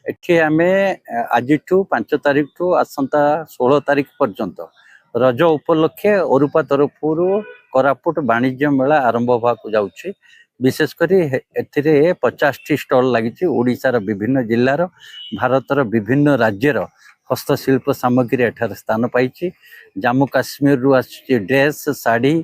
एठी आमे आजिठू 5 तारीख ठू आसंता 16 तारीख पर्यंत रज उपलक्षे ओरुपा तरफरु कोरापुट वाणिज्य मेला आरंभ होगा जाउछि। विशेषकर एथिरे 50 टी स्टॉल लगी ओडिशार विभिन्न जिल्लार भारतर विभिन्न राज्यर हस्तशिल्प सामग्री एठार स्थान पाई। जम्मू काश्मीर रु आछि ड्रेस साड़ी,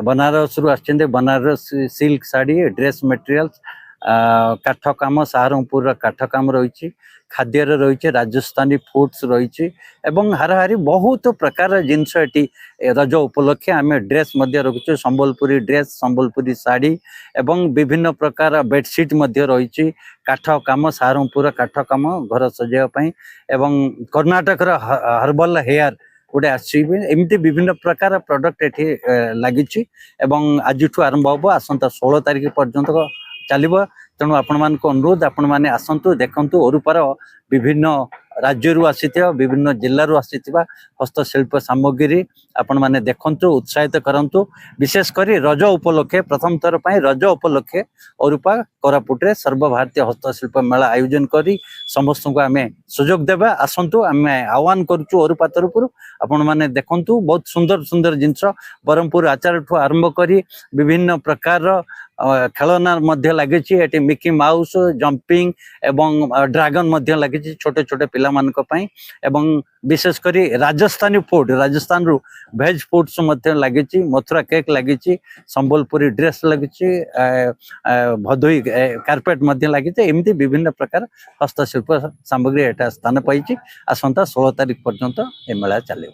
बनारस रु आछिंदे Banaras silk sari dress materials, काठ काम सहारनपुर काठ काम रही, खाद्य रही राजस्थानी फूड्स रही एवं हाराहारी बहुत प्रकार जिनस एटी रज उपलक्षे आम ड्रेस रखुचे। संबलपुरी ड्रेस, संबलपुरी साड़ी एवं विभिन्न प्रकार बेडसीट रही, काठ काम सहारनपुर काठ काम घर सजावाई एवं कर्णाटक हर्बल हेयर गोटे आमती विभिन्न प्रकार प्रोडक्ट ये लगी। आज आरंभ हम आसंता 16 तारीख पर्यंत चलो। तेणु आपण मान अनुरोध, आपण मैंने आसतु देखु ओरुपार विभिन्न राज्य आसीथिबा विभिन्न जिल्लारू आसीथिबा हस्तशिल्प सामग्री आपण मैंने देखु, उत्साहित करंतु। विशेषकर रज उपलक्षे प्रथम थर पर रज उपलक्षे ओरुपा कोरापुटे सर्वभारतीय हस्तशिल्प मेला आयोजन करी समस्त को आम सुजोग देवा। आसतु आम आह्वान करुचु ओरुपा तरफ आपण मैंने देखु बहुत सुंदर सुंदर जिनस ब्रह्मपुर आचार ठू आरंभ करी विभिन्न प्रकार खेलना लगी। मिकी माउस, जंपिंग एवं ड्रैगन लगी छोटे छोटे पिला मानक पई। एवं विशेषकर राजस्थानी फूड, राजस्थान रु भेज फूड्स लगी, मथुरा केक लगी, संबलपुरी ड्रेस लगी, भदोई कार्पेट लगी। एमती विभिन्न प्रकार हस्तशिल्प सामग्री एटा स्थान पाई। आसंता 16 तारीख पर्यंत ए मेला चले।